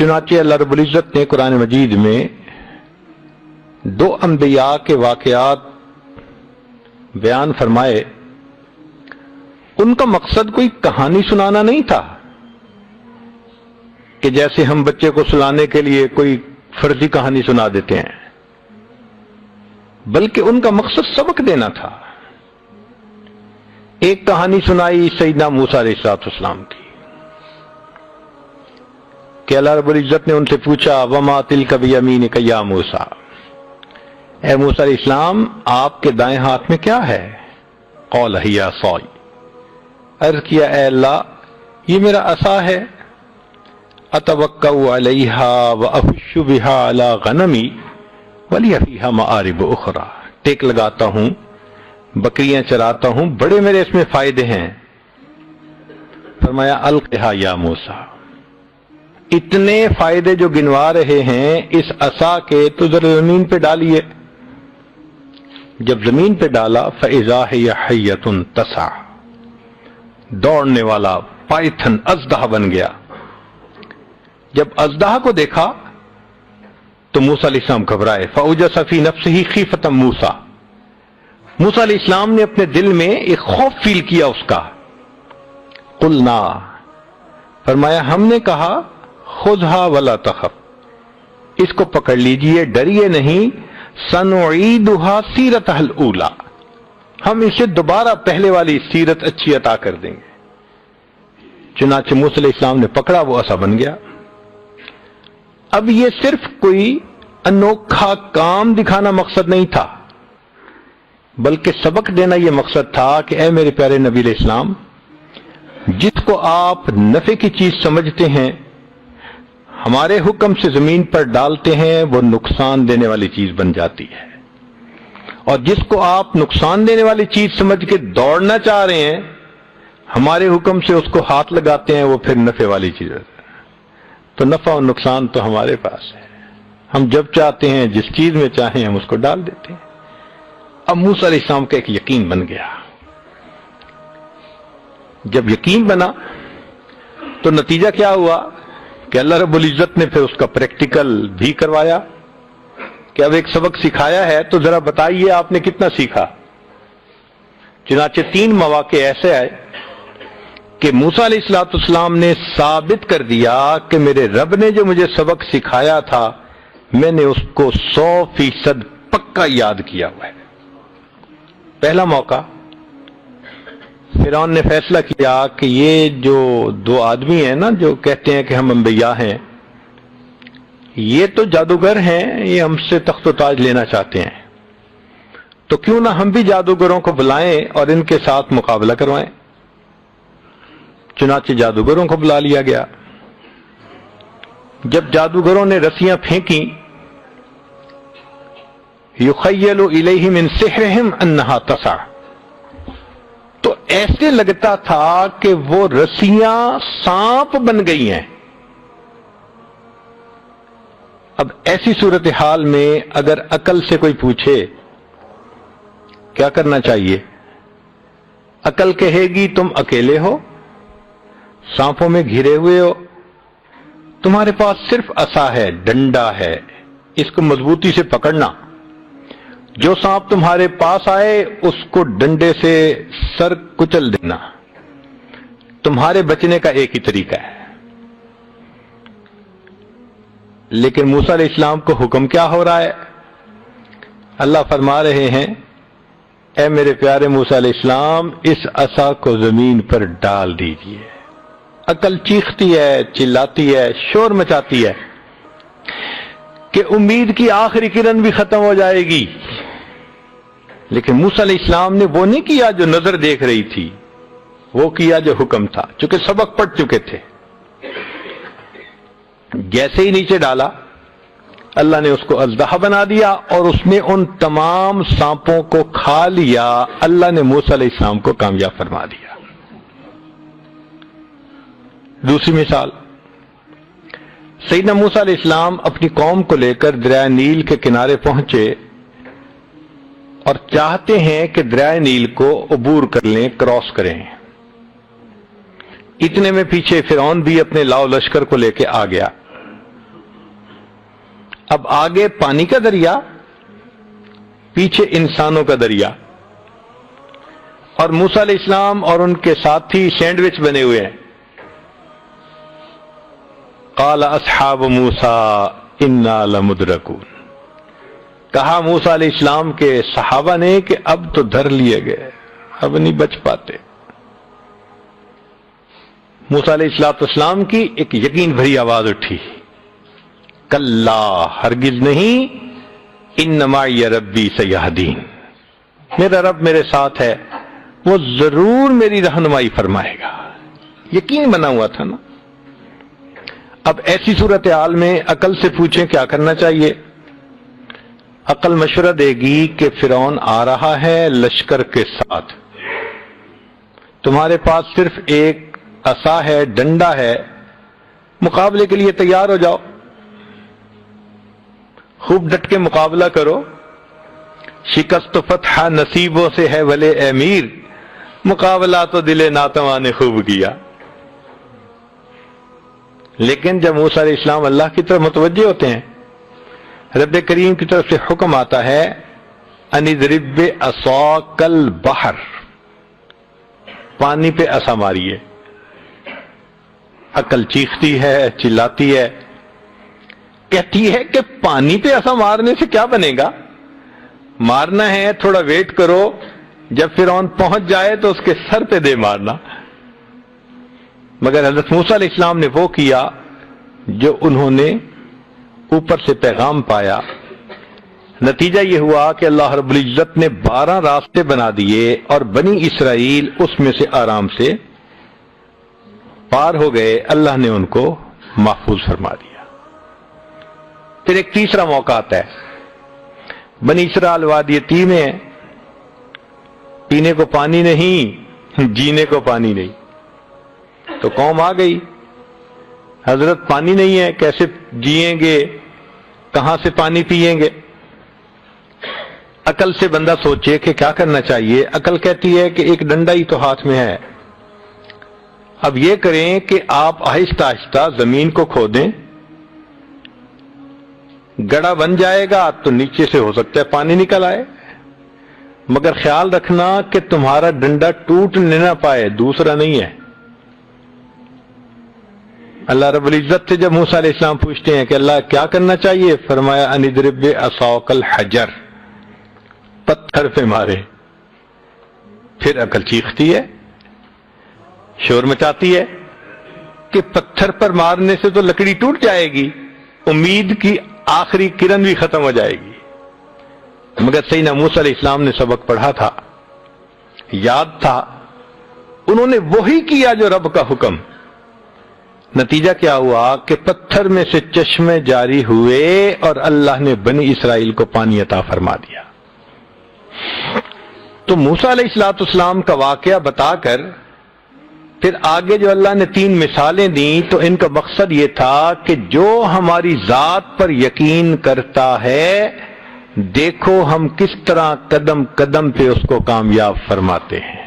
چنانچہ اللہ رب العزت نے قرآن مجید میں دو انبیاء کے واقعات بیان فرمائے. ان کا مقصد کوئی کہانی سنانا نہیں تھا کہ جیسے ہم بچے کو سلانے کے لیے کوئی فرضی کہانی سنا دیتے ہیں، بلکہ ان کا مقصد سبق دینا تھا. ایک کہانی سنائی سیدنا موسیٰ علیہ السلام کی کہ اللہ رب العزت نے ان سے پوچھا وما تلک بیمینک یا موسیٰ، اے موسیٰ علیہ السلام آپ کے دائیں ہاتھ میں کیا ہے؟ قال ہی عصائی، عرض کیا اے اللہ یہ میرا عصا ہے، اتوکأ علیہا وافش بہا علی غنمی ولی فیہا مآرب اخری، ٹیک لگاتا ہوں، بکریاں چراتا ہوں، بڑے میرے اس میں فائدے ہیں. فرمایا القھا یا موسیٰ، اتنے فائدے جو گنوا رہے ہیں اس عصا کے تو ذرا زمین پہ ڈالیے. جب زمین پہ ڈالا فإذا ہی حیۃ تسعی، دوڑنے والا پائتھن اژدہا بن گیا. جب اژدہا کو دیکھا تو موسیٰ علیہ السلام گھبرائے. فأوجس فی نفسہ خیفۃ موسیٰ، موسیٰ علیہ السلام نے اپنے دل میں ایک خوف فیل کیا اس کا. قلنا، فرمایا ہم نے کہا خذھا ولا تخف، اس کو پکڑ لیجئے ڈریے نہیں، سنعیدھا سیرتھا الاولی، ہم اسے دوبارہ پہلے والی سیرت اچھی عطا کر دیں گے. چنانچہ موسیٰ علیہ السلام نے پکڑا، وہ عصا بن گیا. اب یہ صرف کوئی انوکھا کام دکھانا مقصد نہیں تھا، بلکہ سبق دینا یہ مقصد تھا کہ اے میرے پیارے نبی علیہ السلام، جس کو آپ نفع کی چیز سمجھتے ہیں، ہمارے حکم سے زمین پر ڈالتے ہیں، وہ نقصان دینے والی چیز بن جاتی ہے، اور جس کو آپ نقصان دینے والی چیز سمجھ کے دوڑنا چاہ رہے ہیں، ہمارے حکم سے اس کو ہاتھ لگاتے ہیں، وہ پھر نفع والی چیز ہے. تو نفع اور نقصان تو ہمارے پاس ہے، ہم جب چاہتے ہیں جس چیز میں چاہیں ہم اس کو ڈال دیتے ہیں. اب موسیٰ علیہ السلام کا ایک یقین بن گیا. جب یقین بنا تو نتیجہ کیا ہوا کہ اللہ رب العزت نے پھر اس کا پریکٹیکل بھی کروایا کہ اب ایک سبق سکھایا ہے تو ذرا بتائیے آپ نے کتنا سیکھا. چنانچہ 3 مواقع ایسے آئے کہ موسیٰ علیہ السلام نے ثابت کر دیا کہ میرے رب نے جو مجھے سبق سکھایا تھا میں نے اس کو 100% پکا یاد کیا ہوا ہے. پہلا موقع، فرعون نے فیصلہ کیا کہ یہ جو 2 آدمی ہیں نا جو کہتے ہیں کہ ہم انبیاء ہیں، یہ تو جادوگر ہیں، یہ ہم سے تخت و تاج لینا چاہتے ہیں، تو کیوں نہ ہم بھی جادوگروں کو بلائیں اور ان کے ساتھ مقابلہ کروائیں. چنانچہ جادوگروں کو بلا لیا گیا. جب جادوگروں نے رسیاں پھینکی، یخیل الیہ من سحرہم انہا تسعی، تو ایسے لگتا تھا کہ وہ رسیاں سانپ بن گئی ہیں. اب ایسی صورتحال میں اگر عقل سے کوئی پوچھے کیا کرنا چاہیے، عقل کہے گی تم اکیلے ہو، سانپوں میں گھرے ہوئے ہو، تمہارے پاس صرف عصا ہے، ڈنڈا ہے، اس کو مضبوطی سے پکڑنا، جو سانپ تمہارے پاس آئے اس کو ڈنڈے سے سر کچل دینا، تمہارے بچنے کا ایک ہی طریقہ ہے. لیکن موسیٰ علیہ السلام کو حکم کیا ہو رہا ہے؟ اللہ فرما رہے ہیں اے میرے پیارے موسیٰ علیہ السلام اس عصا کو زمین پر ڈال دیجئے. عقل چیختی ہے، چلاتی ہے، شور مچاتی ہے کہ امید کی آخری کرن بھی ختم ہو جائے گی، لیکن موسیٰ علیہ السلام نے وہ نہیں کیا جو نظر دیکھ رہی تھی، وہ کیا جو حکم تھا، چونکہ سبق پڑھ چکے تھے. جیسے ہی نیچے ڈالا اللہ نے اس کو اژدہا بنا دیا اور اس نے ان تمام سانپوں کو کھا لیا. اللہ نے موسیٰ علیہ السلام کو کامیاب فرما دیا. دوسری مثال، سیدنا موسیٰ علیہ السلام اپنی قوم کو لے کر دریائے نیل کے کنارے پہنچے اور چاہتے ہیں کہ دریائے نیل کو عبور کر لیں، کراس کریں. اتنے میں پیچھے فرعون بھی اپنے لاؤ لشکر کو لے کے آ گیا. اب آگے پانی کا دریا، پیچھے انسانوں کا دریا، اور موسیٰ علیہ السلام اور ان کے ساتھی سینڈوچ بنے ہوئے ہیں. قال اصحاب موسیٰ انا لمدرکون، کہا موسیٰ علیہ السلام کے صحابہ نے کہ اب تو دھر لیے گئے، اب نہیں بچ پاتے. موسیٰ علیہ السلام کی ایک یقین بھری آواز اٹھی، کلا ہرگز نہیں، ان معی ربی سیہدین، میرا رب میرے ساتھ ہے، وہ ضرور میری رہنمائی فرمائے گا. یقین بنا ہوا تھا نا. اب ایسی صورتحال میں عقل سے پوچھیں کیا کرنا چاہیے؟ عقل مشورہ دے گی کہ فرعون آ رہا ہے لشکر کے ساتھ، تمہارے پاس صرف ایک عصا ہے، ڈنڈا ہے، مقابلے کے لیے تیار ہو جاؤ، خوب ڈٹ کے مقابلہ کرو. شکست و فتح نصیبوں سے ہے ولے اے میر، مقابلہ تو دل ناتواں نے خوب کیا. لیکن جب موسیٰ علیہ السلام اللہ کی طرف متوجہ ہوتے ہیں، رب کریم کی طرف سے حکم آتا ہے ان اضرب بعصاک البحر، پانی پہ عصا ماریے. عقل چیختی ہے، چلاتی ہے، کہتی ہے کہ پانی پہ عصا مارنے سے کیا بنے گا، مارنا ہے تھوڑا ویٹ کرو، جب فرعون پہنچ جائے تو اس کے سر پہ دے مارنا. مگر حضرت موسیٰ علیہ السلام نے وہ کیا جو انہوں نے اوپر سے پیغام پایا. نتیجہ یہ ہوا کہ اللہ رب العزت نے 12 راستے بنا دیے اور بنی اسرائیل اس میں سے آرام سے پار ہو گئے. اللہ نے ان کو محفوظ فرما دیا. پھر ایک تیسرا موقع آتا ہے، بنی اسرائیل وادی تیہ میں ہے، پینے کو پانی نہیں، جینے کو پانی نہیں، تو قوم آ گئی، حضرت پانی نہیں ہے، کیسے جیئیں گے، کہاں سے پانی پیئیں گے. عقل سے بندہ سوچے کہ کیا کرنا چاہیے. عقل کہتی ہے کہ ایک ڈنڈا ہی تو ہاتھ میں ہے. اب یہ کریں کہ آپ آہستہ آہستہ زمین کو کھودیں، گڑا بن جائے گا تو نیچے سے ہو سکتا ہے پانی نکل آئے، مگر خیال رکھنا کہ تمہارا ڈنڈا ٹوٹ نہ پائے، دوسرا نہیں ہے. اللہ رب العزت سے جب موسیٰ علیہ السلام پوچھتے ہیں کہ اللہ کیا کرنا چاہیے، فرمایا ان اضرب بعصاک الحجر، پتھر پہ مارے. پھر عقل چیختی ہے، شور مچاتی ہے کہ پتھر پر مارنے سے تو لکڑی ٹوٹ جائے گی، امید کی آخری کرن بھی ختم ہو جائے گی. مگر سیدنا موسیٰ علیہ السلام نے سبق پڑھا تھا، یاد تھا، انہوں نے وہی کیا جو رب کا حکم. نتیجہ کیا ہوا کہ پتھر میں سے چشمے جاری ہوئے اور اللہ نے بنی اسرائیل کو پانی عطا فرما دیا. تو موسیٰ علیہ السلام کا واقعہ بتا کر پھر آگے جو اللہ نے 3 مثالیں دیں تو ان کا مقصد یہ تھا کہ جو ہماری ذات پر یقین کرتا ہے، دیکھو ہم کس طرح قدم قدم پہ اس کو کامیاب فرماتے ہیں.